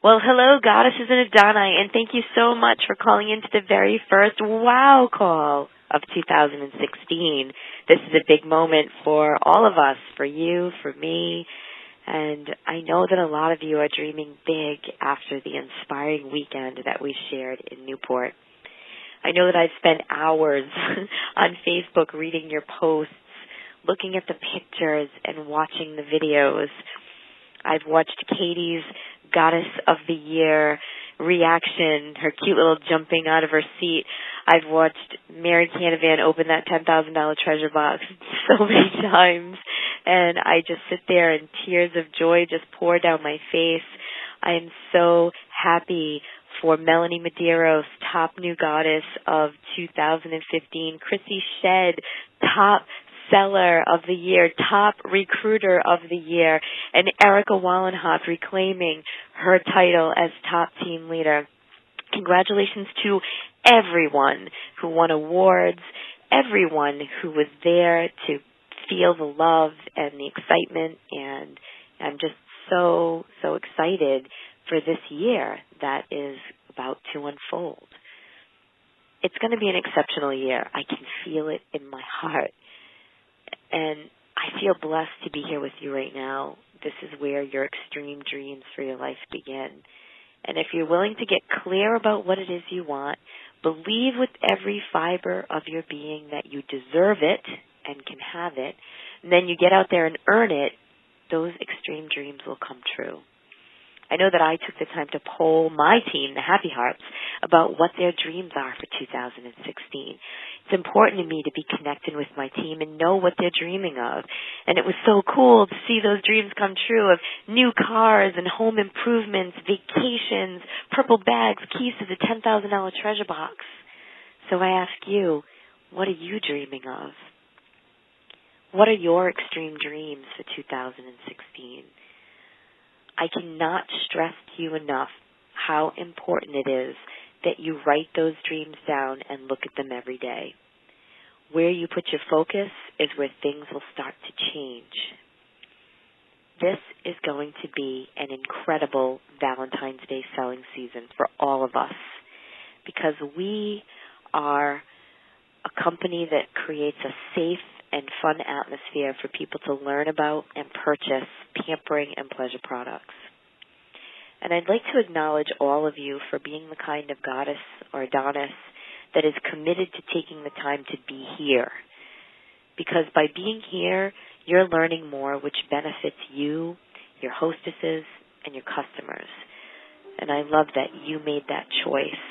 Well, hello, Goddesses and Adoni, and thank you so much for calling into the very first WOW call of 2016. This is a big moment for all of us, for you, for me, and I know that a lot of you are dreaming big after the inspiring weekend that we shared in Newport. I know that I've spent hours on Facebook reading your posts, looking at the pictures and watching the videos. I've watched Katie's Goddess of the Year reaction, her cute little jumping out of her seat. I've watched Mary Canavan open that $10,000 treasure box so many times, and I just sit there and tears of joy just pour down my face. I am so happy for Melanie Medeiros, top new goddess of 2015, Chrissy Shedd, top seller of the year, top recruiter of the year, and Erica Wallenhoff reclaiming her title as top team leader. Congratulations to everyone who won awards, everyone who was there to feel the love and the excitement, and I'm just so excited for this year that is about to unfold. It's going to be an exceptional year. I can feel it in my heart. And I feel blessed to be here with you right now. This is where your extreme dreams for your life begin. And if you're willing to get clear about what it is you want, believe with every fiber of your being that you deserve it and can have it, and then you get out there and earn it, those extreme dreams will come true. I know that I took the time to poll my team, the Happy Hearts, about what their dreams are for 2016. It's important to me to be connected with my team and know what they're dreaming of. And it was so cool to see those dreams come true of new cars and home improvements, vacations, purple bags, keys to the $10,000 treasure box. So I ask you, what are you dreaming of? What are your extreme dreams for 2016? I cannot stress to you enough how important it is that you write those dreams down and look at them every day. Where you put your focus is where things will start to change. This is going to be an incredible Valentine's Day selling season for all of us because we are a company that creates a safe and fun atmosphere for people to learn about and purchase pampering and pleasure products. And I'd like to acknowledge all of you for being the kind of goddess or Adonis that is committed to taking the time to be here. Because by being here, you're learning more, which benefits you, your hostesses, and your customers. And I love that you made that choice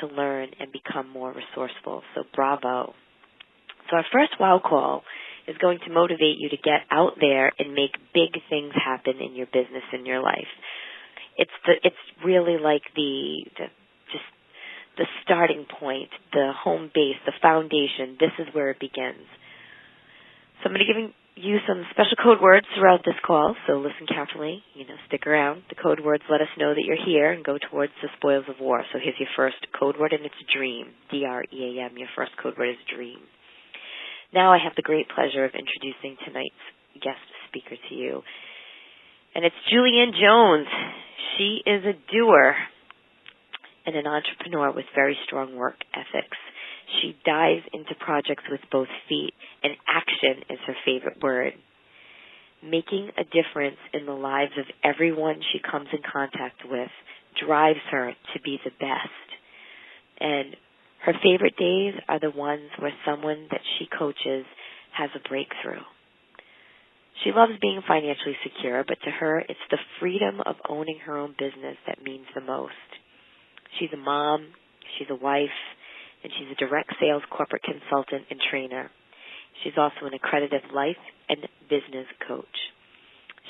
to learn and become more resourceful. So bravo. So our first WOW call is going to motivate you to get out there and make big things happen in your business and your life. It's really like the starting point, the home base, the foundation. This is where it begins. So I'm going to give you some special code words throughout this call, so listen carefully. Stick around. The code words let us know that you're here and go towards the spoils of war. So here's your first code word, and it's dream, D-R-E-A-M. Your first code word is dream. Now I have the great pleasure of introducing tonight's guest speaker to you. And it's Julianne Jones. She is a doer and an entrepreneur with very strong work ethics. She dives into projects with both feet, and action is her favorite word. Making a difference in the lives of everyone she comes in contact with drives her to be the best. And her favorite days are the ones where someone that she coaches has a breakthrough. She loves being financially secure, but to her, it's the freedom of owning her own business that means the most. She's a mom, she's a wife, and she's a direct sales corporate consultant and trainer. She's also an accredited life and business coach.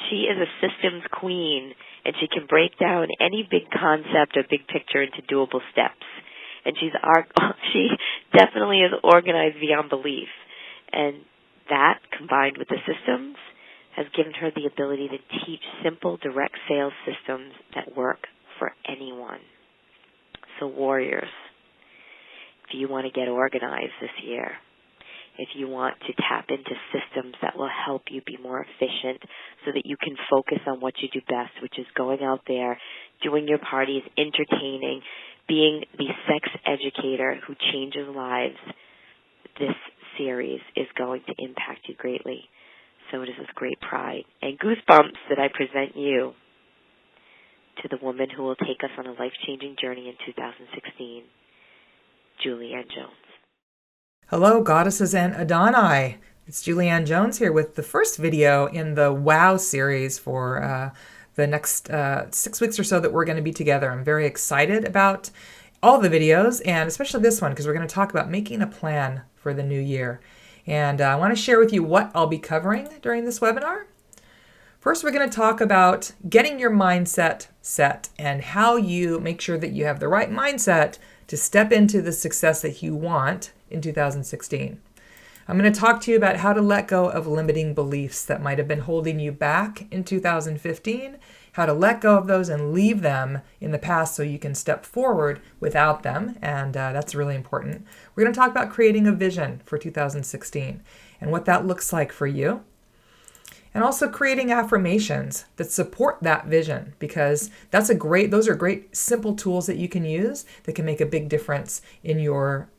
She is a systems queen, and she can break down any big concept or big picture into doable steps. And she definitely is organized beyond belief. And that, combined with the systems, has given her the ability to teach simple direct sales systems that work for anyone. So warriors, if you want to get organized this year, if you want to tap into systems that will help you be more efficient so that you can focus on what you do best, which is going out there, doing your parties, entertaining, being the sex educator who changes lives, this series is going to impact you greatly. So it is with great pride and goosebumps that I present you to the woman who will take us on a life-changing journey in 2016, Julianne Jones. Hello, Goddesses and Adoni. It's Julianne Jones here with the first video in the WOW series for the next 6 weeks or so that we're going to be together. I'm very excited about all the videos, and especially this one, because we're going to talk about making a plan for the new year. And I want to share with you what I'll be covering during this webinar. First, we're going to talk about getting your mindset set and how you make sure that you have the right mindset to step into the success that you want in 2016. I'm going to talk to you about how to let go of limiting beliefs that might have been holding you back in 2015, how to let go of those and leave them in the past so you can step forward without them, and that's really important. We're going to talk about creating a vision for 2016 and what that looks like for you. And also creating affirmations that support that vision, because those are great simple tools that you can use that can make a big difference in your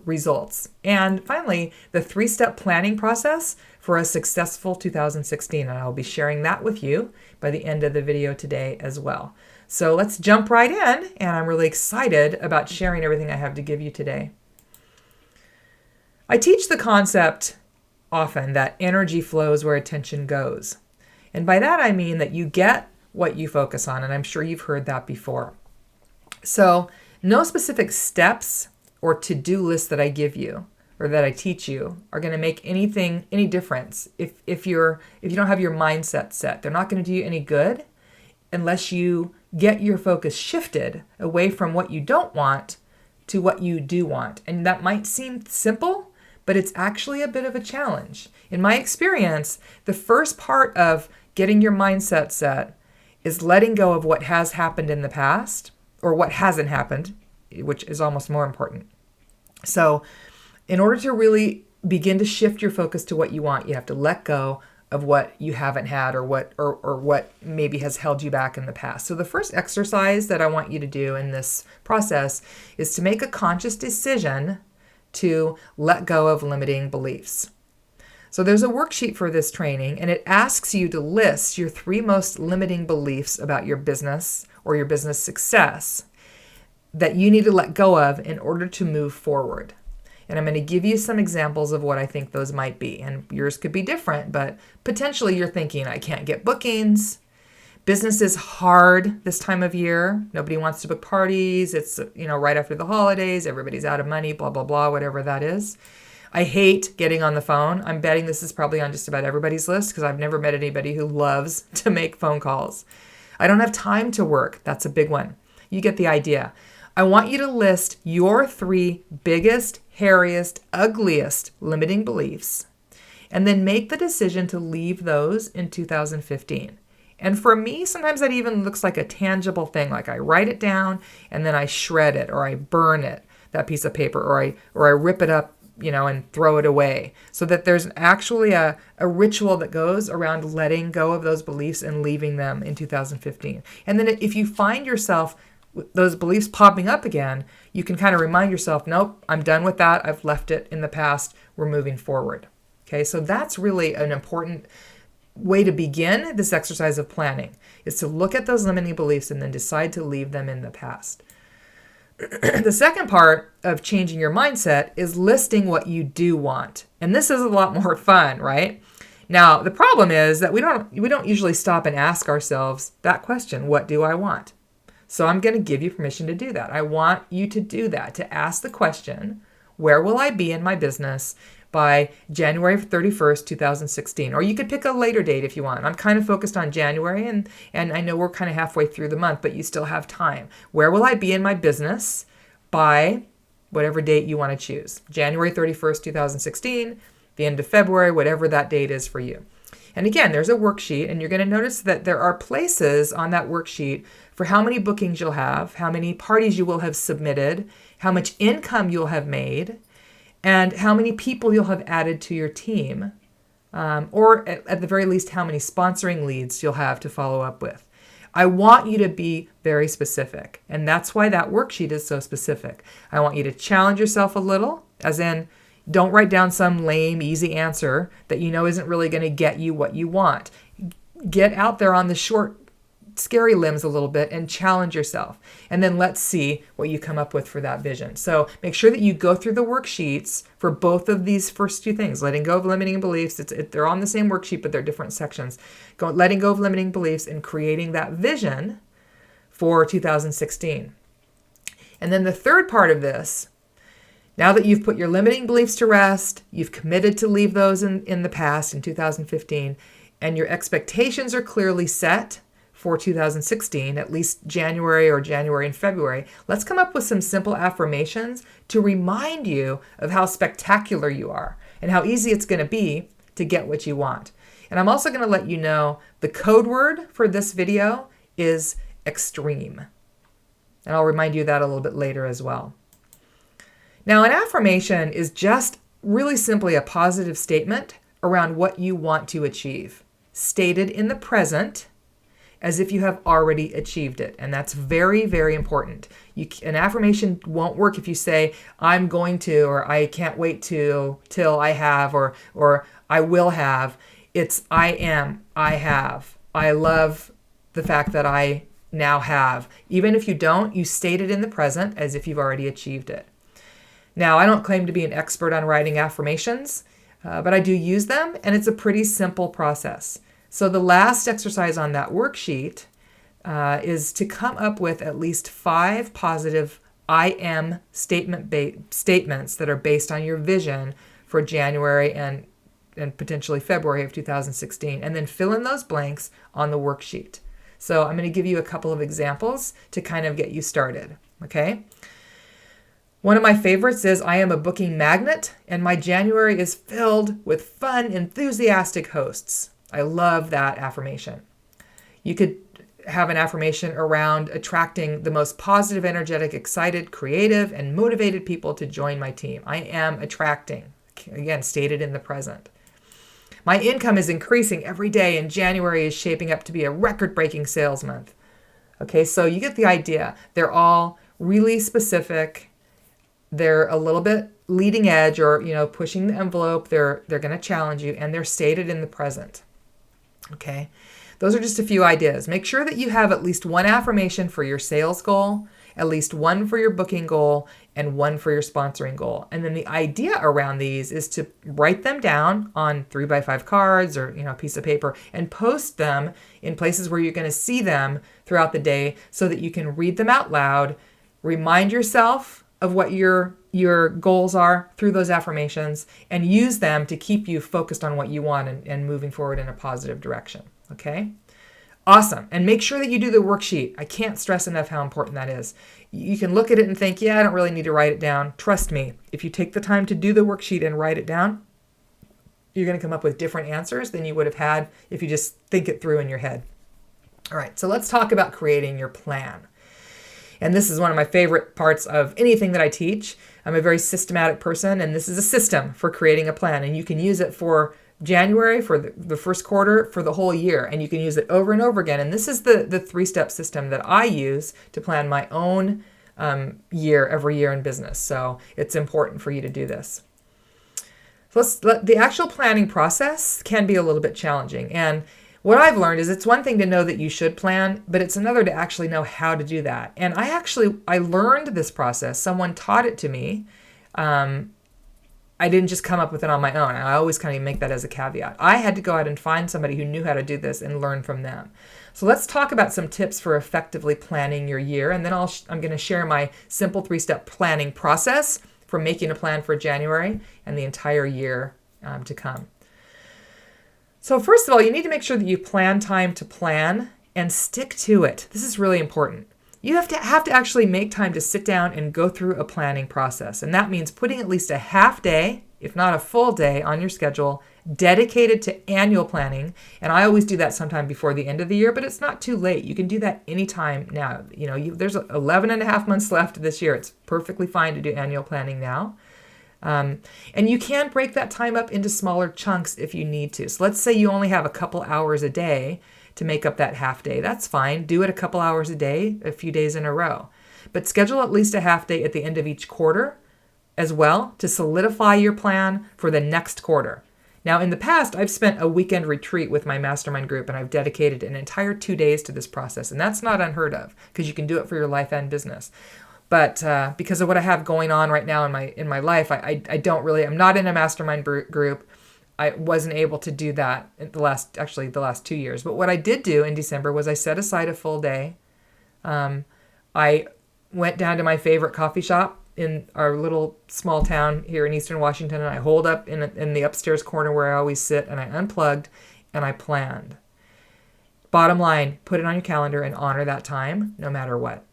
results. And finally, the 3-step planning process for a successful 2016. And I'll be sharing that with you by the end of the video today as well. So let's jump right in, and I'm really excited about sharing everything I have to give you today. I teach the concept often that energy flows where attention goes. And by that I mean that you get what you focus on, and I'm sure you've heard that before. So no specific steps or to-do list that I give you or that I teach you are going to make any difference if you don't have your mindset set. They're not going to do you any good unless you get your focus shifted away from what you don't want to what you do want. And that might seem simple, but it's actually a bit of a challenge. In my experience, the first part of getting your mindset set is letting go of what has happened in the past or what hasn't happened, which is almost more important. So in order to really begin to shift your focus to what you want, you have to let go of what you haven't had or what maybe has held you back in the past. So the first exercise that I want you to do in this process is to make a conscious decision to let go of limiting beliefs. So there's a worksheet for this training, and it asks you to list your 3 most limiting beliefs about your business or your business success that you need to let go of in order to move forward. And I'm going to give you some examples of what I think those might be. And yours could be different, but potentially you're thinking, I can't get bookings. Business is hard this time of year. Nobody wants to book parties. It's, right after the holidays. Everybody's out of money, blah, blah, blah, whatever that is. I hate getting on the phone. I'm betting this is probably on just about everybody's list because I've never met anybody who loves to make phone calls. I don't have time to work. That's a big one. You get the idea. I want you to list your 3 biggest, hairiest, ugliest limiting beliefs, and then make the decision to leave those in 2015. And for me, sometimes that even looks like a tangible thing, like I write it down and then I shred it or I burn it, that piece of paper, or I rip it up, and throw it away, so that there's actually a ritual that goes around letting go of those beliefs and leaving them in 2015. And then if you find yourself with those beliefs popping up again, you can kind of remind yourself, nope, I'm done with that. I've left it in the past. We're moving forward. Okay, so that's really an important way to begin this exercise of planning, is to look at those limiting beliefs and then decide to leave them in the past. The second part of changing your mindset is listing what you do want. And this is a lot more fun, right? Now, the problem is that we don't usually stop and ask ourselves that question, what do I want? So I'm going to give you permission to do that. I want you to do that, to ask the question, where will I be in my business by January 31st, 2016. Or you could pick a later date if you want. I'm kind of focused on January, and I know we're kind of halfway through the month, but you still have time. Where will I be in my business by whatever date you want to choose? January 31st, 2016, the end of February, whatever that date is for you. And again, there's a worksheet, and you're going to notice that there are places on that worksheet for how many bookings you'll have, how many parties you will have submitted, how much income you'll have made, and how many people you'll have added to your team, or at the very least, how many sponsoring leads you'll have to follow up with. I want you to be very specific. And that's why that worksheet is so specific. I want you to challenge yourself a little, as in, don't write down some lame, easy answer that you know isn't really going to get you what you want. Get out there on the short, scary limbs a little bit and challenge yourself. And then let's see what you come up with for that vision. So make sure that you go through the worksheets for both of these first two things, letting go of limiting beliefs. They're on the same worksheet, but they're different sections. Letting go of limiting beliefs and creating that vision for 2016. And then the third part of this, now that you've put your limiting beliefs to rest, you've committed to leave those in the past in 2015, and your expectations are clearly set for 2016, at least January and February, let's come up with some simple affirmations to remind you of how spectacular you are and how easy it's going to be to get what you want. And I'm also going to let you know the code word for this video is extreme. And I'll remind you of that a little bit later as well. Now, an affirmation is just really simply a positive statement around what you want to achieve, stated in the present, as if you have already achieved it. And that's very, very important. An affirmation won't work if you say, I'm going to, or I can't wait till I have, or I will have. It's I am, I have. I love the fact that I now have. Even if you don't, you state it in the present as if you've already achieved it. Now, I don't claim to be an expert on writing affirmations, but I do use them, and it's a pretty simple process. So the last exercise on that worksheet is to come up with at least 5 positive I am statements that are based on your vision for January and potentially February of 2016, and then fill in those blanks on the worksheet. So I'm going to give you a couple of examples to kind of get you started, okay? One of my favorites is, I am a booking magnet, and my January is filled with fun, enthusiastic hosts. I love that affirmation. You could have an affirmation around attracting the most positive, energetic, excited, creative, and motivated people to join my team. I am attracting, again, stated in the present. My income is increasing every day, and January is shaping up to be a record-breaking sales month. Okay, so you get the idea. They're all really specific. They're a little bit leading edge, or pushing the envelope. They're going to challenge you, and they're stated in the present. Okay, those are just a few ideas. Make sure that you have at least one affirmation for your sales goal, at least one for your booking goal, and one for your sponsoring goal. And then the idea around these is to write them down on 3x5 cards or a piece of paper and post them in places where you're going to see them throughout the day so that you can read them out loud, remind yourself of what your goals are through those affirmations, and use them to keep you focused on what you want and moving forward in a positive direction. Okay? Awesome. And make sure that you do the worksheet. I can't stress enough how important that is. You can look at it and think, yeah, I don't really need to write it down. Trust me, if you take the time to do the worksheet and write it down, you're going to come up with different answers than you would have had if you just think it through in your head. All right, so let's talk about creating your plan. And this is one of my favorite parts of anything that I teach. I'm a very systematic person, and this is a system for creating a plan. And you can use it for January, for the first quarter, for the whole year. And you can use it over and over again. And this is the 3-step system that I use to plan my own year every year in business. So it's important for you to do this. The actual planning process can be a little bit challenging. And what I've learned is it's one thing to know that you should plan, but it's another to actually know how to do that. And I learned this process. Someone taught it to me. I didn't just come up with it on my own. I always kind of make that as a caveat. I had to go out and find somebody who knew how to do this and learn from them. So let's talk about some tips for effectively planning your year. And then I'm going to share my simple 3-step planning process for making a plan for January and the entire year to come. So first of all, you need to make sure that you plan time to plan and stick to it. This is really important. You have to actually make time to sit down and go through a planning process. And that means putting at least a half day, if not a full day, on your schedule dedicated to annual planning. And I always do that sometime before the end of the year, but it's not too late. You can do that anytime now. There's 11 and a half months left this year. It's perfectly fine to do annual planning now. And you can break that time up into smaller chunks if you need to. So let's say you only have a couple hours a day to make up that half day. That's fine. Do it a couple hours a day, a few days in a row. But schedule at least a half day at the end of each quarter as well to solidify your plan for the next quarter. Now, in the past, I've spent a weekend retreat with my mastermind group, and I've dedicated an entire 2 days to this process. And that's not unheard of, because you can do it for your life and business. But because of what I have going on right now in my life, I don't really, I'm not in a mastermind group. I wasn't able to do that in the last 2 years. But what I did do in December was I set aside a full day. I went down to my favorite coffee shop in our little small town here in Eastern Washington, and I holed up in the upstairs corner where I always sit, and I unplugged and I planned. Bottom line, put it on your calendar and honor that time no matter what.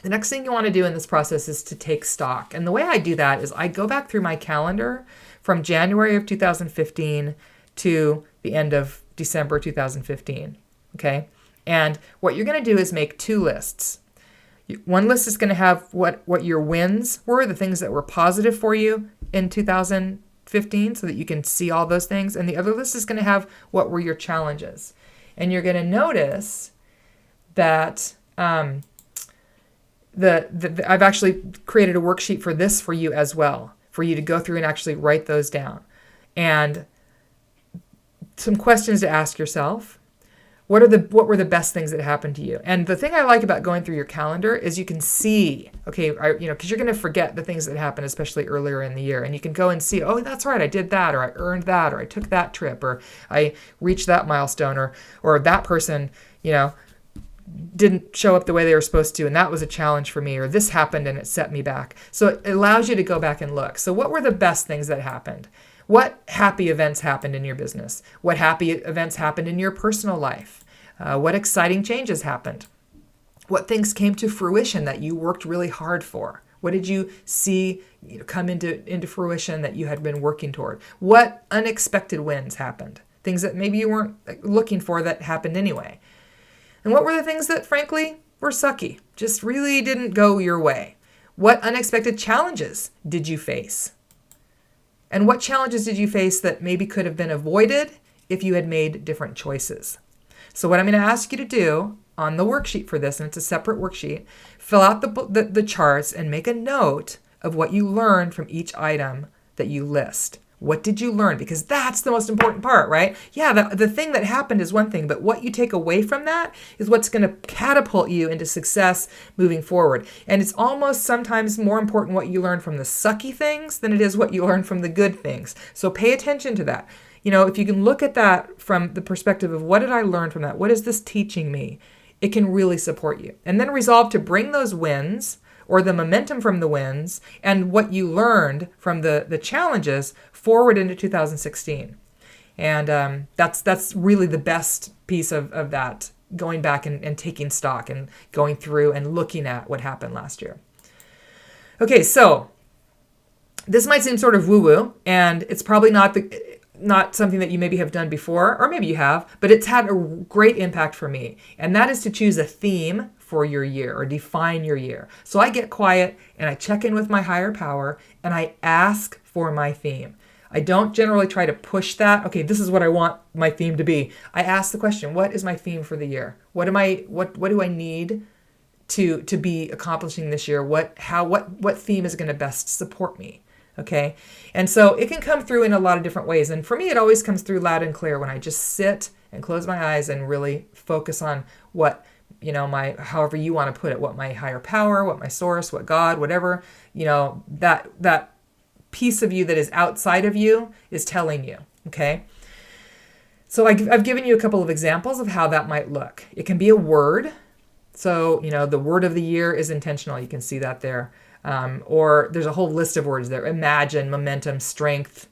The next thing you want to do in this process is to take stock. And the way I do that is I go back through my calendar from January of 2015 to the end of December 2015. Okay? And what you're going to do is make 2 lists. One list is going to have what your wins were, the things that were positive for you in 2015, so that you can see all those things. And the other list is going to have what were your challenges. And you're going to notice that I've actually created a worksheet for this for you as well, for you to go through and actually write those down. And some questions to ask yourself. What were the best things that happened to you? And the thing I like about going through your calendar is you can see, okay, because you're going to forget the things that happened, especially earlier in the year. And you can go and see, oh, that's right, I did that, or I earned that, or I took that trip, or I reached that milestone, or that person, didn't show up the way they were supposed to, and that was a challenge for me, or this happened and it set me back. So it allows you to go back and look. So what were the best things that happened? What happy events happened in your business? What happy events happened in your personal life? What exciting changes happened? What things came to fruition that you worked really hard for? What did you see come into fruition that you had been working toward? What unexpected wins happened? Things that maybe you weren't looking for that happened anyway. And what were the things that, frankly, were sucky? Just really didn't go your way? What unexpected challenges did you face? And what challenges did you face that maybe could have been avoided if you had made different choices? So what I'm going to ask you to do on the worksheet for this, and it's a separate worksheet, fill out the charts and make a note of what you learned from each item that you list. What did you learn? Because that's the most important part, right? Yeah, the thing that happened is one thing, but what you take away from that is what's going to catapult you into success moving forward. And it's almost sometimes more important what you learn from the sucky things than it is what you learn from the good things. So pay attention to that. If you can look at that from the perspective of what did I learn from that? What is this teaching me? It can really support you. And then resolve to bring those wins or the momentum from the wins and what you learned from the challenges forward into 2016. And that's really the best piece of that, going back and taking stock and going through and looking at what happened last year. Okay, so this might seem sort of woo-woo, and it's probably not something that you maybe have done before, or maybe you have, but it's had a great impact for me. And that is to choose a theme for your year or define your year. So I get quiet and I check in with my higher power and I ask for my theme. I don't generally try to push that. Okay, this is what I want my theme to be. I ask the question, what is my theme for the year? What do I need to be accomplishing this year? What theme is going to best support me? Okay. And so it can come through in a lot of different ways. And for me, it always comes through loud and clear when I just sit and close my eyes and really focus on what, however you want to put it, what my higher power, what my source, what God, whatever, that piece of you that is outside of you is telling you. Okay. So I've given you a couple of examples of how that might look. It can be a word. So, the word of the year is intentional. You can see that there. Or there's a whole list of words there. Imagine, momentum, strength,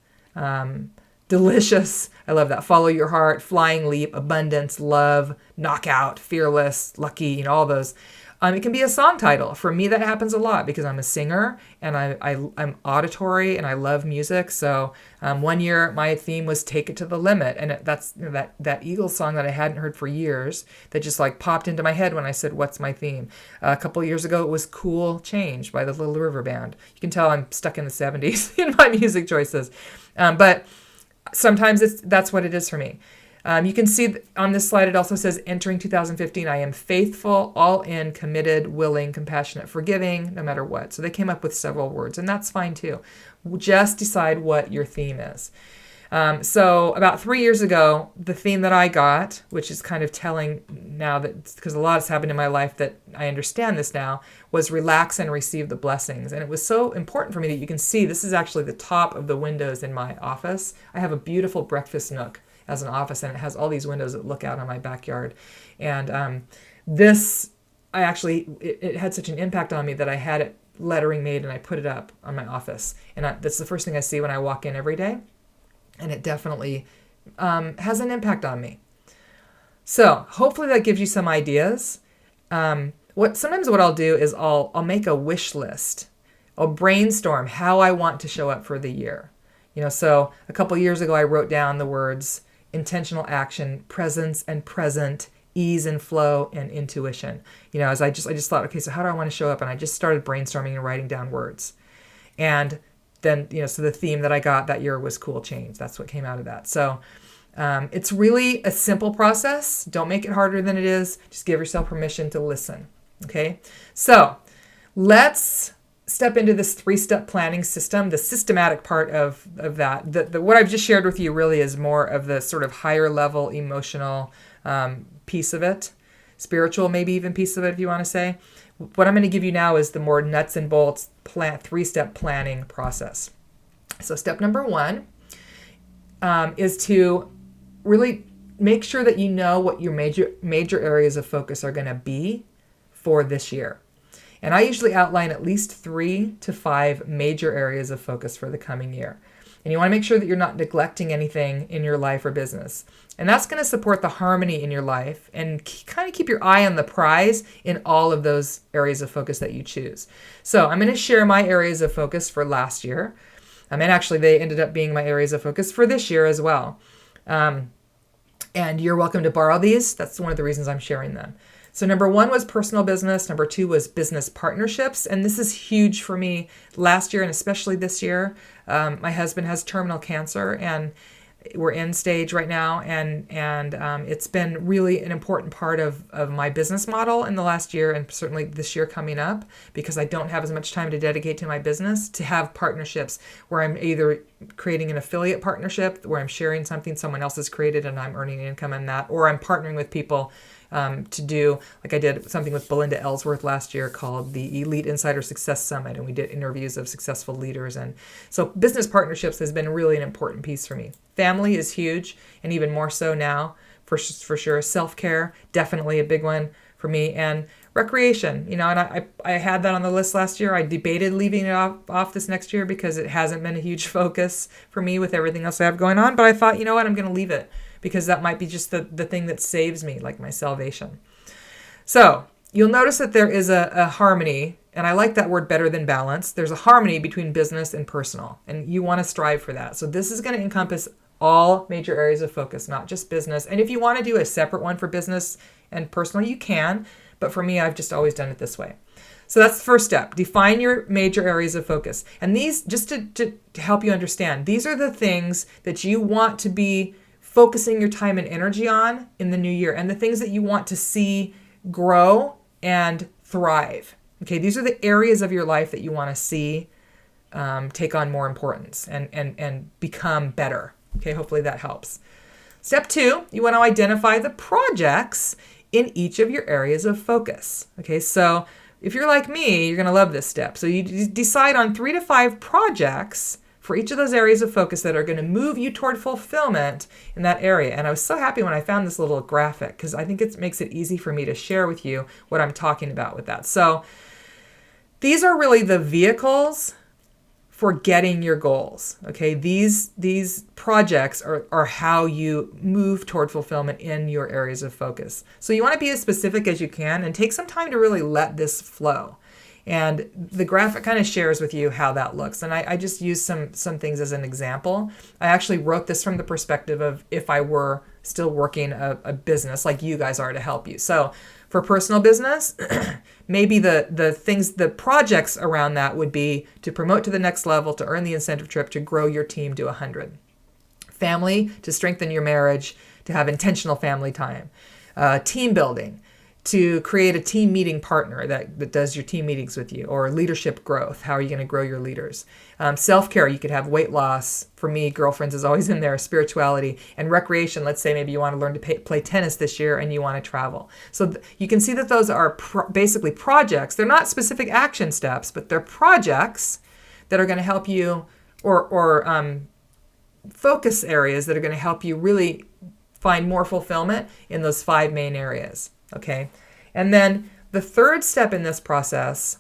delicious. I love that. Follow your heart, flying leap, abundance, love, knockout, fearless, lucky, all those. It can be a song title. For me, that happens a lot because I'm a singer and I'm auditory and I love music. So one year my theme was Take It to the Limit. And that's that Eagles song that I hadn't heard for years that just popped into my head when I said, what's my theme? A couple of years ago, it was Cool Change by the Little River Band. You can tell I'm stuck in the 70s in my music choices. But sometimes that's what it is for me. You can see on this slide, it also says, entering 2015, I am faithful, all in, committed, willing, compassionate, forgiving, no matter what. So they came up with several words, and that's fine too. Just decide what your theme is. So about 3 years ago, the theme that I got, which is kind of telling now that, because a lot has happened in my life that I understand this now, was relax and receive the blessings. And it was so important for me that you can see this is actually the top of the windows in my office. I have a beautiful breakfast nook as an office, and it has all these windows that look out on my backyard. And this, it had such an impact on me that I had it lettering made and I put it up on my office. And that's the first thing I see when I walk in every day. And it definitely has an impact on me. So hopefully that gives you some ideas. Sometimes what I'll do is I'll make a wish list. I'll brainstorm how I want to show up for the year. So a couple years ago, I wrote down the words intentional action, presence and present, ease and flow, and intuition. As I just thought, okay, so how do I want to show up? And I just started brainstorming and writing down words. And then, so the theme that I got that year was cool change. That's what came out of that. So it's really a simple process. Don't make it harder than it is. Just give yourself permission to listen. Okay. So let's step into this 3-step planning system, the systematic part of that. What I've just shared with you really is more of the sort of higher level emotional piece of it, spiritual maybe even piece of it if you want to say. What I'm going to give you now is the more nuts and bolts 3-step planning process. So step number 1 is to really make sure that you know what your major areas of focus are going to be for this year. And I usually outline at least 3 to 5 major areas of focus for the coming year. And you want to make sure that you're not neglecting anything in your life or business. And that's going to support the harmony in your life and kind of keep your eye on the prize in all of those areas of focus that you choose. So I'm going to share my areas of focus for last year. And actually, they ended up being my areas of focus for this year as well. And you're welcome to borrow these. That's one of the reasons I'm sharing them. So number 1 was personal business. Number 2 was business partnerships. And this is huge for me last year and especially this year. My husband has terminal cancer and we're in stage right now. And it's been really an important part of my business model in the last year and certainly this year coming up because I don't have as much time to dedicate to my business to have partnerships where I'm either creating an affiliate partnership where I'm sharing something someone else has created and I'm earning income in that, or I'm partnering with people to do, like I did something with Belinda Ellsworth last year called the Elite Insider Success Summit, and we did interviews of successful leaders. And so business partnerships has been really an important piece for me. Family is huge, and even more so now, for sure. Self-care, definitely a big one for me. And recreation, and I had that on the list last year. I debated leaving it off this next year because it hasn't been a huge focus for me with everything else I have going on. But I thought, I'm going to leave it because that might be just the thing that saves me, like my salvation. So you'll notice that there is a harmony, and I like that word better than balance. There's a harmony between business and personal, and you want to strive for that. So this is going to encompass all major areas of focus, not just business. And if you want to do a separate one for business and personal, you can. But for me, I've just always done it this way. So that's the first step. Define your major areas of focus. And these, just to help you understand, these are the things that you want to be focusing your time and energy on in the new year, and the things that you want to see grow and thrive. Okay, these are the areas of your life that you want to see take on more importance and become better. Okay, hopefully that helps. Step 2, you want to identify the projects in each of your areas of focus. Okay, so if you're like me, you're going to love this step. So you decide on 3 to 5 projects for each of those areas of focus that are going to move you toward fulfillment in that area. And I was so happy when I found this little graphic because I think it makes it easy for me to share with you what I'm talking about with that. So these are really the vehicles for getting your goals. Okay, these projects are how you move toward fulfillment in your areas of focus. So you want to be as specific as you can and take some time to really let this flow. And the graphic kind of shares with you how that looks. And I just use some things as an example. I actually wrote this from the perspective of if I were still working a business like you guys are to help you. So for personal business, maybe the projects around that would be to promote to the next level, to earn the incentive trip, to grow your team to 100. Family, to strengthen your marriage, to have intentional family time. Team building, to create a team meeting partner that does your team meetings with you, or leadership growth. How are you going to grow your leaders? Self-care, you could have weight loss. For me, girlfriends is always in there, spirituality, and recreation. Let's say maybe you want to learn to play tennis this year and you want to travel. So you can see that those are basically projects. They're not specific action steps, but they're projects that are going to help you, or focus areas that are going to help you really find more fulfillment in those 5 main areas. Okay. And then the third step in this process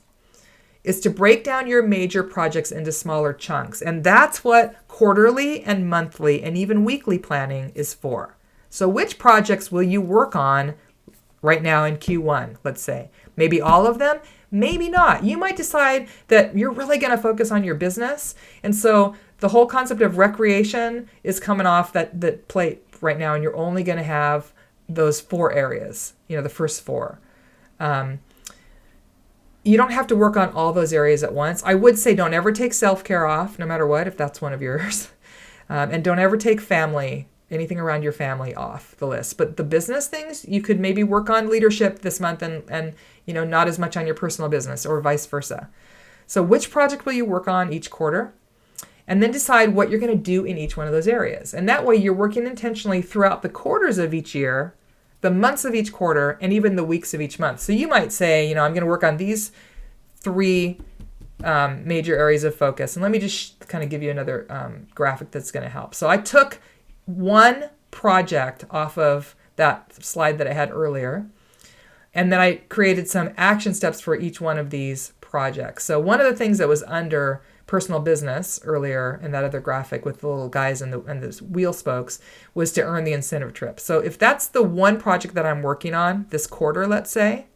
is to break down your major projects into smaller chunks. And that's what quarterly and monthly and even weekly planning is for. So which projects will you work on right now in Q1, let's say? Maybe all of them, maybe not. You might decide that you're really going to focus on your business. And so the whole concept of recreation is coming off that plate right now, and you're only going to have those 4 areas, the first 4. You don't have to work on all those areas at once. I would say don't ever take self-care off, no matter what, if that's one of yours. And don't ever take anything around your family off the list. But the business things, you could maybe work on leadership this month and not as much on your personal business, or vice versa. So which project will you work on each quarter? And then decide what you're going to do in each one of those areas. And that way you're working intentionally throughout the quarters of each year, the months of each quarter, and even the weeks of each month. So you might say, I'm going to work on these 3 major areas of focus. And let me just kind of give you another graphic that's going to help. So I took one project off of that slide that I had earlier, and then I created some action steps for each one of these projects. So one of the things that was under personal business earlier in that other graphic with the little guys and the wheel spokes was to earn the incentive trip. So if that's the one project that I'm working on this quarter, let's say,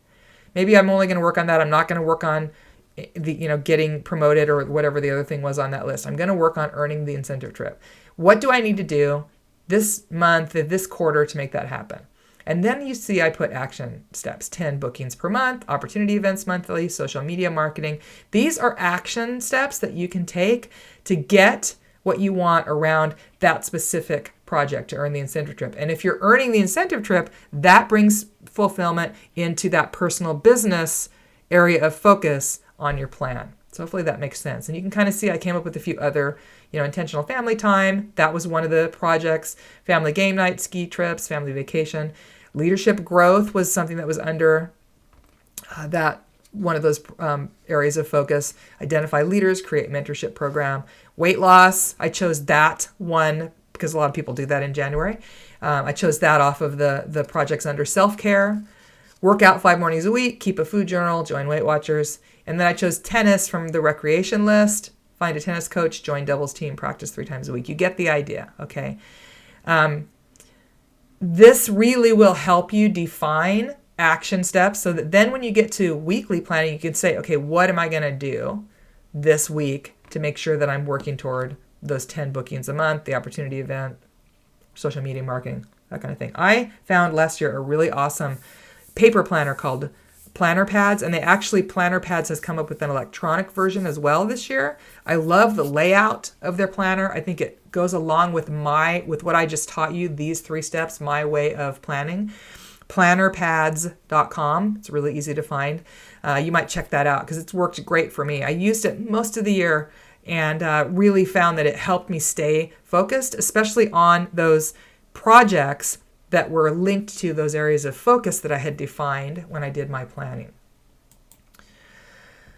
maybe I'm only going to work on that. I'm not going to work on getting promoted or whatever the other thing was on that list. I'm going to work on earning the incentive trip. What do I need to do this month, this quarter to make that happen? And then you see I put action steps, 10 bookings per month, opportunity events monthly, social media marketing. These are action steps that you can take to get what you want around that specific project to earn the incentive trip. And if you're earning the incentive trip, that brings fulfillment into that personal business area of focus on your plan. So hopefully that makes sense. And you can kind of see I came up with a few other, intentional family time. That was one of the projects. Family game night, ski trips, family vacation. Leadership growth was something that was under that one of those areas of focus. Identify leaders, create mentorship program. Weight loss, I chose that one because a lot of people do that in January. I chose that off of the projects under self-care. Work out 5 mornings a week, keep a food journal, join Weight Watchers. And then I chose tennis from the recreation list. Find a tennis coach, join doubles team, practice 3 times a week. You get the idea, okay? This really will help you define action steps so that then when you get to weekly planning, you can say, okay, what am I going to do this week to make sure that I'm working toward those 10 bookings a month, the opportunity event, social media marketing, that kind of thing. I found last year a really awesome paper planner called Planner Pads, and Planner Pads has come up with an electronic version as well this year. I love the layout of their planner. I think it goes along with what I just taught you, these 3 steps, my way of planning. Plannerpads.com. It's really easy to find. You might check that out because it's worked great for me. I used it most of the year and really found that it helped me stay focused, especially on those projects that were linked to those areas of focus that I had defined when I did my planning.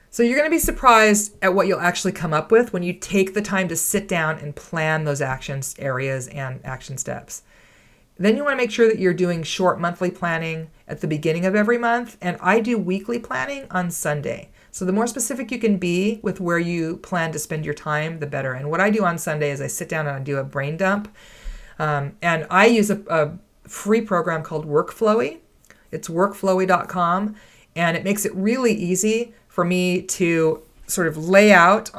So you're going to be surprised at what you'll actually come up with when you take the time to sit down and plan those actions areas and action steps. Then you want to make sure that you're doing short monthly planning at the beginning of every month, and I do weekly planning on Sunday. So the more specific you can be with where you plan to spend your time, the better. And what I do on Sunday is I sit down and I do a brain dump. And I use a free program called Workflowy. It's workflowy.com, and it makes it really easy for me to sort of lay out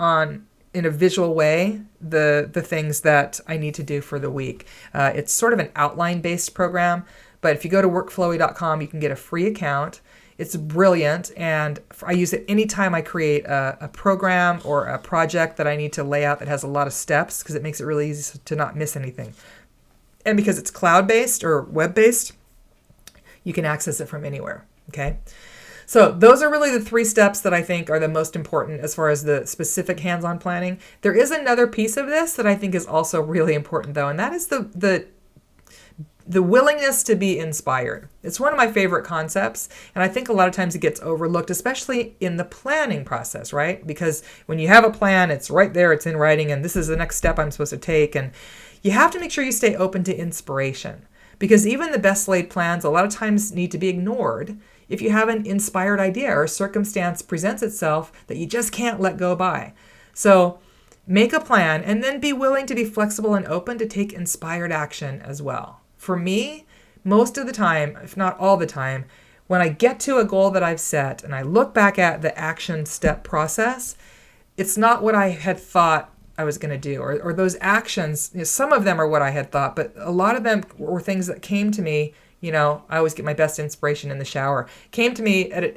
in a visual way the things that I need to do for the week. It's sort of an outline-based program, but if you go to workflowy.com, you can get a free account. It's brilliant, and I use it anytime I create a program or a project that I need to lay out that has a lot of steps because it makes it really easy to not miss anything. And because it's cloud-based or web-based, you can access it from anywhere, okay? So those are really the 3 steps that I think are the most important as far as the specific hands-on planning. There is another piece of this that I think is also really important, though, and that is the willingness to be inspired. It's one of my favorite concepts, and I think a lot of times it gets overlooked, especially in the planning process, right? Because when you have a plan, it's right there, it's in writing, and this is the next step I'm supposed to take, and you have to make sure you stay open to inspiration, because even the best laid plans a lot of times need to be ignored if you have an inspired idea or a circumstance presents itself that you just can't let go by. So make a plan and then be willing to be flexible and open to take inspired action as well. For me, most of the time, if not all the time, when I get to a goal that I've set and I look back at the action step process, it's not what I had thought I was going to do, or those actions, some of them are what I had thought, but a lot of them were things that came to me. I always get my best inspiration in the shower. Came to me at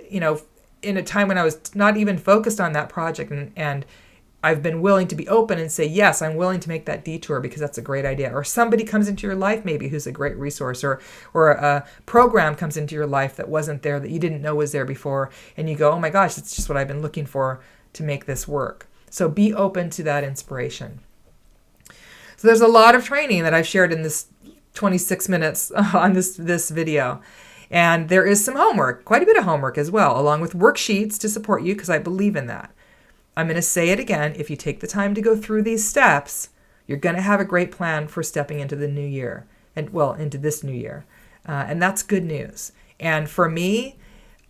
in a time when I was not even focused on that project, and I've been willing to be open and say, yes, I'm willing to make that detour because that's a great idea. Or somebody comes into your life maybe who's a great resource, or a program comes into your life that wasn't there, that you didn't know was there before, and you go, oh my gosh, it's just what I've been looking for to make this work. So be open to that inspiration. So there's a lot of training that I've shared in this 26 minutes on this video. And there is some homework, quite a bit of homework as well, along with worksheets to support you, because I believe in that. I'm going to say it again. If you take the time to go through these steps, you're going to have a great plan for stepping into the new year, into this new year. And that's good news. And for me,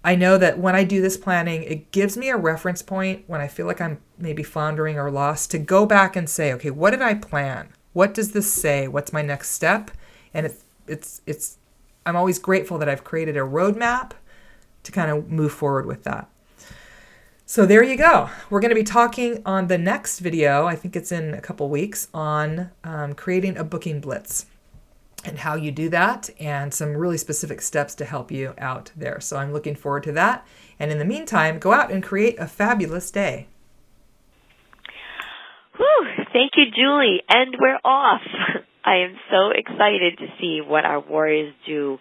I know that when I do this planning, it gives me a reference point when I feel like I'm maybe floundering or lost, to go back and say, okay, what did I plan? What does this say? What's my next step? And I'm always grateful that I've created a roadmap to kind of move forward with that. So there you go. We're going to be talking on the next video, I think it's in a couple weeks, on creating a booking blitz and how you do that, and some really specific steps to help you out there. So I'm looking forward to that. And in the meantime, go out and create a fabulous day. Whew, thank you, Julie. And we're off. I am so excited to see what our warriors do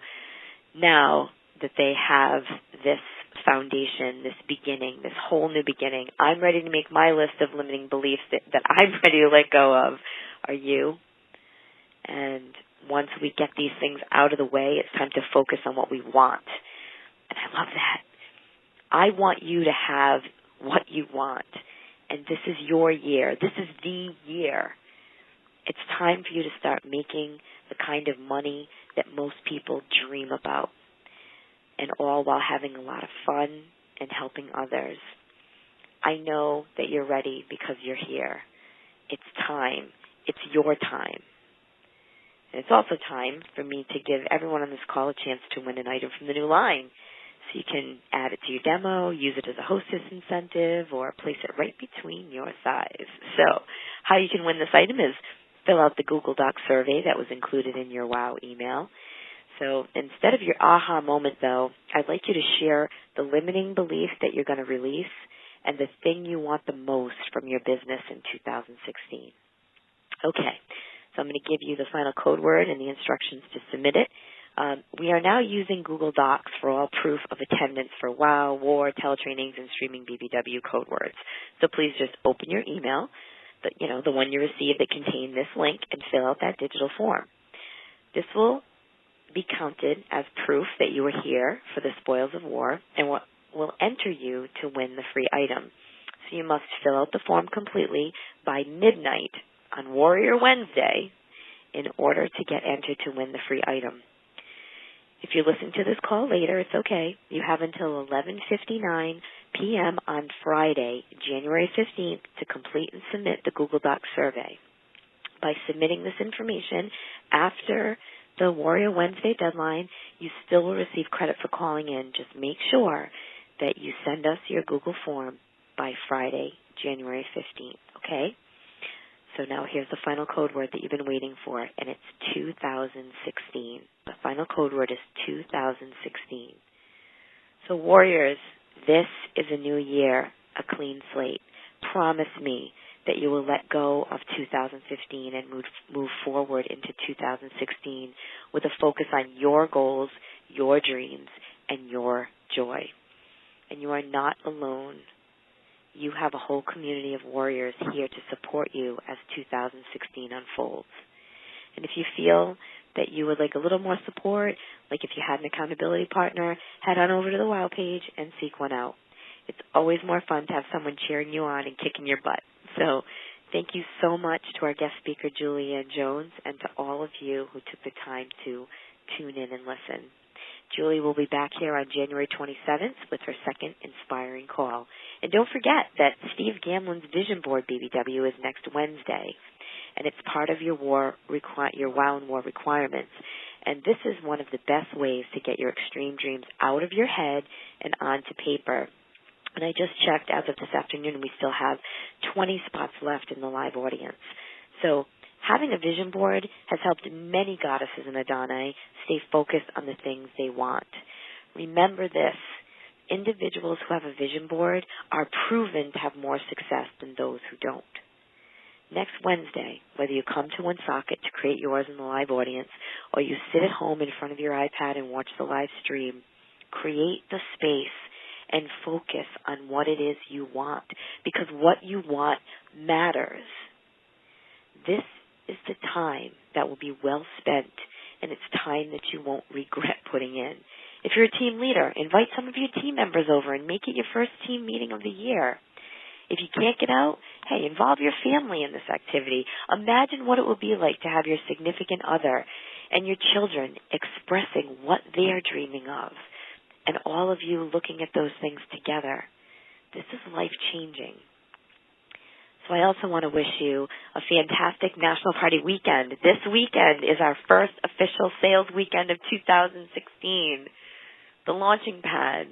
now that they have this foundation, this beginning, this whole new beginning. I'm ready to make my list of limiting beliefs that I'm ready to let go of. Are you? And once we get these things out of the way, it's time to focus on what we want. And I love that. I want you to have what you want. And this is your year. This is the year. It's time for you to start making the kind of money that most people dream about. And all while having a lot of fun and helping others. I know that you're ready because you're here. It's time. It's your time. And it's also time for me to give everyone on this call a chance to win an item from the new line. So you can add it to your demo, use it as a hostess incentive, or place it right between your thighs. So how you can win this item is fill out the Google Doc survey that was included in your WOW email. So instead of your aha moment, though, I'd like you to share the limiting belief that you're going to release and the thing you want the most from your business in 2016. Okay, so I'm going to give you the final code word and the instructions to submit it. We are now using Google Docs for all proof of attendance for WOW, WAR, teletrainings, and streaming BBW code words. So please just open your email, the one you received that contained this link, and fill out that digital form. This will be counted as proof that you were here for the spoils of war, and will enter you to win the free item. So you must fill out the form completely by midnight on Warrior Wednesday in order to get entered to win the free item. If you listen to this call later, it's okay. You have until 11:59 p.m. on Friday, January 15th, to complete and submit the Google Docs survey. By submitting this information after the Warrior Wednesday deadline, you still will receive credit for calling in. Just make sure that you send us your Google form by Friday, January 15th, okay? So now here's the final code word that you've been waiting for, and it's 2016. The final code word is 2016. So warriors, this is a new year, a clean slate. Promise me that you will let go of 2015 and move forward into 2016 with a focus on your goals, your dreams, and your joy. And you are not alone. You have a whole community of warriors here to support you as 2016 unfolds. And if you feel that you would like a little more support, like if you had an accountability partner, head on over to the WOW page and seek one out. It's always more fun to have someone cheering you on and kicking your butt. So thank you so much to our guest speaker, Julianne Jones, and to all of you who took the time to tune in and listen. Julie will be back here on January 27th with her second inspiring call. And don't forget that Steve Gamlin's Vision Board BBW is next Wednesday, and it's part of your WOW and War requirements. And this is one of the best ways to get your extreme dreams out of your head and onto paper. And I just checked as of this afternoon, we still have 20 spots left in the live audience. So having a vision board has helped many goddesses and Adoni stay focused on the things they want. Remember this, individuals who have a vision board are proven to have more success than those who don't. Next Wednesday, whether you come to Woonsocket to create yours in the live audience or you sit at home in front of your iPad and watch the live stream, create the space and focus on what it is you want, because what you want matters. This is the time that will be well spent, and it's time that you won't regret putting in. If you're a team leader, invite some of your team members over and make it your first team meeting of the year. If you can't get out, hey, involve your family in this activity. Imagine what it will be like to have your significant other and your children expressing what they're dreaming of, and all of you looking at those things together. This is life-changing. So I also want to wish you a fantastic National Party weekend. This weekend is our first official sales weekend of 2016, the launching pad.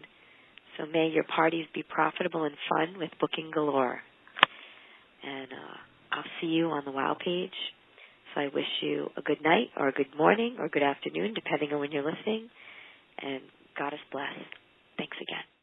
So may your parties be profitable and fun with booking galore. And I'll see you on the WOW page. So I wish you a good night or a good morning or good afternoon, depending on when you're listening. And Goddess bless. Thanks again.